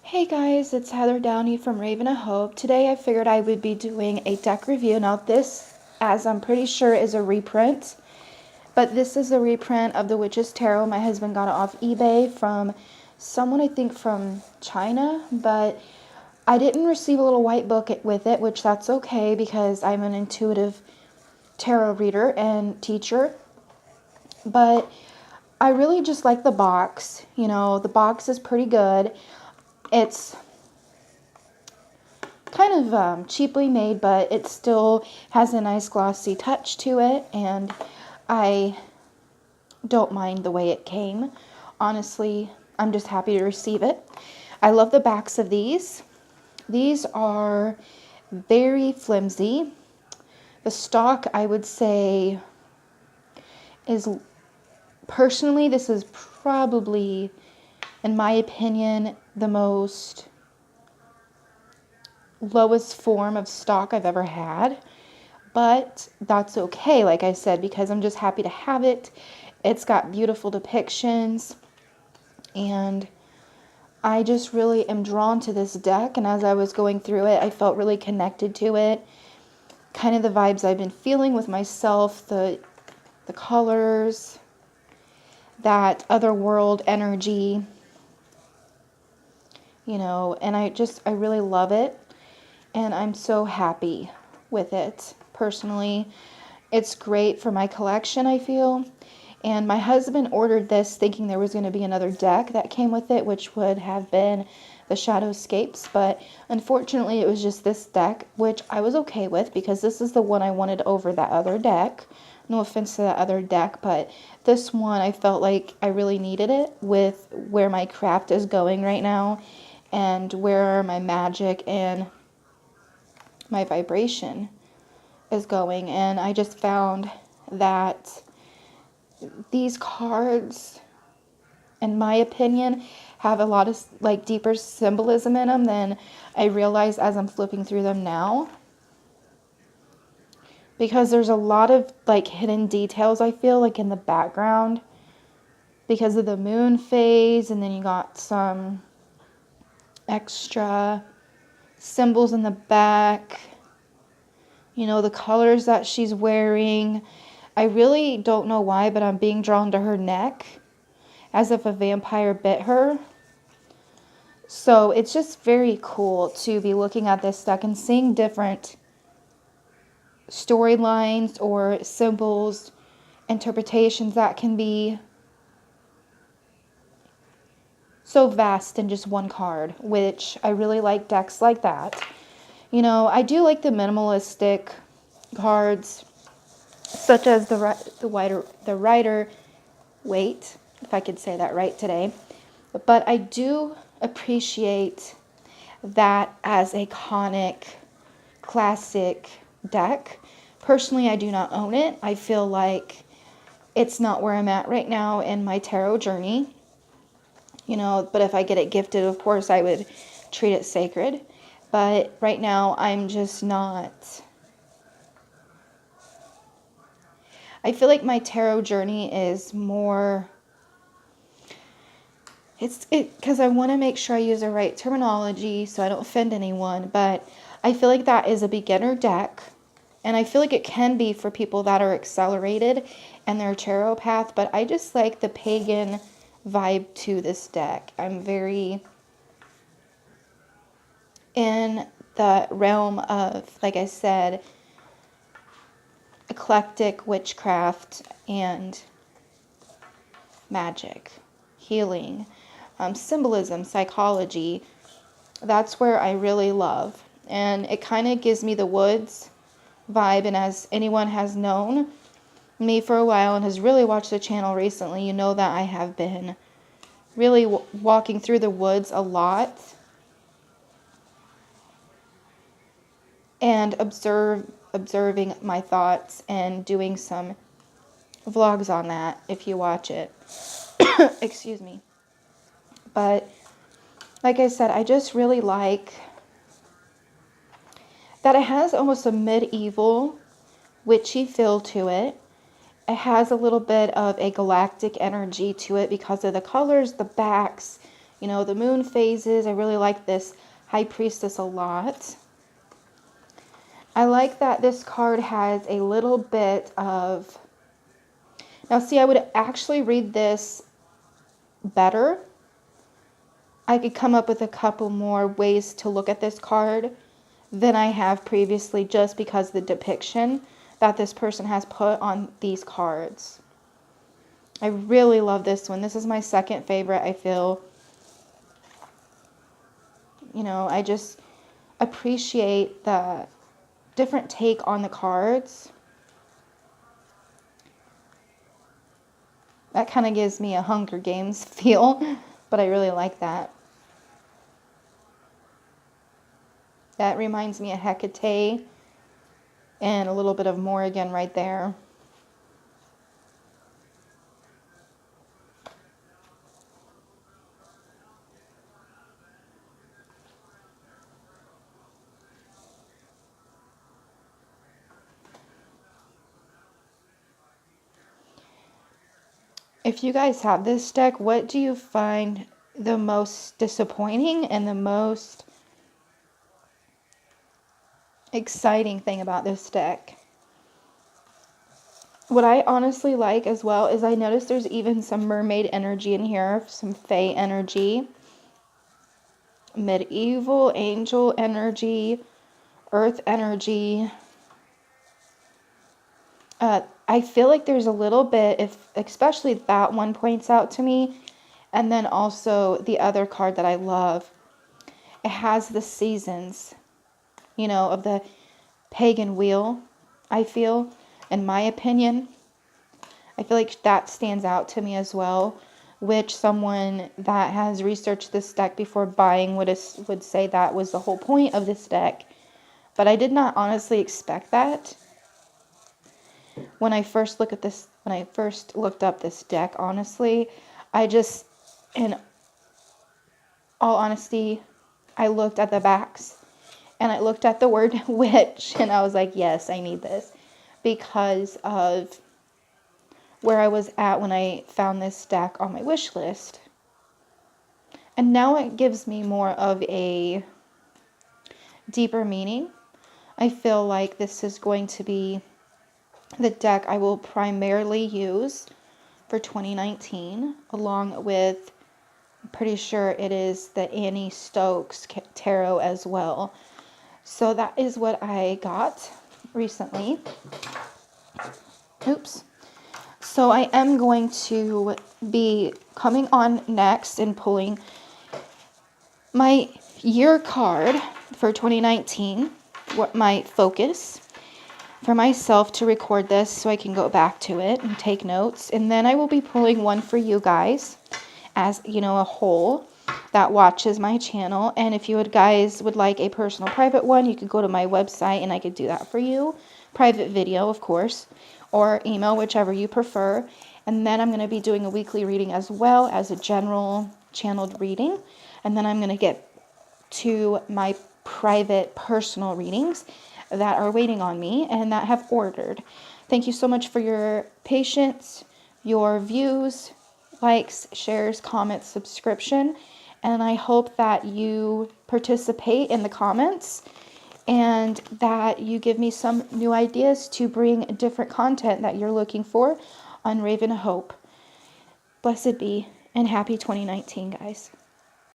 Hey guys, it's Heather Downey from Raven of Hope. Today I figured I would be doing a deck review. Now this, as I'm pretty sure, is a reprint, but this is a reprint of the Witch's Tarot. My husband got it off eBay from someone, I think from China, but I didn't receive a little white book with it, which that's okay because I'm an intuitive tarot reader and teacher. But I really just like the box. You know, the box is pretty good. It's kind of cheaply made, but it still has a nice glossy touch to it, and I don't mind the way it came. Honestly, I'm just happy to receive it. I love the backs of these. These are very flimsy. The stock, I would say, is, personally, this is probably, in my opinion, the most lowest form of stock I've ever had, but that's okay, like I said, because I'm just happy to have it. It's got beautiful depictions, and I just really am drawn to this deck, and as I was going through it, I felt really connected to it. Kind of the vibes I've been feeling with myself, the colors, that other world energy, you know, and I really love it. And I'm so happy with it. Personally, it's great for my collection, I feel. And my husband ordered this thinking there was going to be another deck that came with it, which would have been the Shadowscapes. But unfortunately, it was just this deck, which I was okay with because this is the one I wanted over that other deck. No offense to that other deck, but this one I felt like I really needed it with where my craft is going right now and where my magic and my vibration is going. And I just found that these cards, in my opinion, have a lot of like deeper symbolism in them than I realize as I'm flipping through them now, because there's a lot of like hidden details, I feel like, in the background because of the moon phase, and then you got some extra symbols in the back. You know, the colors that she's wearing. I really don't know why, but I'm being drawn to her neck as if a vampire bit her. So it's just very cool to be looking at this deck and seeing different storylines or symbols, interpretations that can be so vast in just one card, which I really like decks like that. You know, I do like the minimalistic cards, such as the Rider Waite, if I could say that right today. But I do appreciate that as a iconic, classic deck. Personally, I do not own it. I feel like it's not where I'm at right now in my tarot journey. You know, but if I get it gifted, of course, I would treat it sacred. But right now, I'm just not. I feel like my tarot journey is more. Because I want to make sure I use the right terminology so I don't offend anyone. But I feel like that is a beginner deck. And I feel like it can be for people that are accelerated in their tarot path. But I just like the pagan vibe to this deck. I'm very in the realm of, like I said, eclectic witchcraft and magic, healing, symbolism, psychology. That's where I really love. And it kind of gives me the woods vibe. And as anyone has known me for a while and has really watched the channel recently, you know that I have been really walking through the woods a lot and observing my thoughts and doing some vlogs on that if you watch it. Excuse me. But like I said, I just really like that it has almost a medieval witchy feel to it. It has a little bit of a galactic energy to it because of the colors, the backs, you know, the moon phases. I really like this High Priestess a lot. I like that this card has a little bit of... Now, see, I would actually read this better. I could come up with a couple more ways to look at this card than I have previously, just because the depiction that this person has put on these cards. I really love this one. This is my second favorite, I feel. You know, I just appreciate the different take on the cards. That kind of gives me a Hunger Games feel, but I really like that. That reminds me of Hecate and a little bit of Morrigan right there. If you guys have this deck, what do you find the most disappointing and the most exciting thing about this deck? What I honestly like as well is I noticed there's even some mermaid energy in here, some fae energy, medieval angel energy, earth energy. I feel like there's a little bit, if especially that one points out to me, and then also the other card that I love. It has the seasons, you know, of the pagan wheel, I feel, in my opinion. I feel like that stands out to me as well, which someone that has researched this deck before buying would say that was the whole point of this deck. But I did not honestly expect that. When I first looked up this deck, honestly, in all honesty, I looked at the backs and I looked at the word witch and I was like, yes, I need this, because of where I was at when I found this deck on my wish list. And now it gives me more of a deeper meaning. I feel like this is going to be the deck I will primarily use for 2019, along with, I'm pretty sure it is the Annie Stokes Tarot as well. So that is what I got recently. Oops. So I am going to be coming on next and pulling my year card for 2019, what my focus for myself to record this so I can go back to it and take notes. And then I will be pulling one for you guys as, you know, a whole that watches my channel. And if you guys would like a personal private one, you could go to my website and I could do that for you. Private video, of course, or email, whichever you prefer. And then I'm going to be doing a weekly reading as well as a general channeled reading. And then I'm going to get to my private personal readings that are waiting on me and that have ordered. Thank you so much for your patience, your views, likes, shares, comments, subscription. And I hope that you participate in the comments and that you give me some new ideas to bring different content that you're looking for on Raven Hope. Blessed be and happy 2019, guys.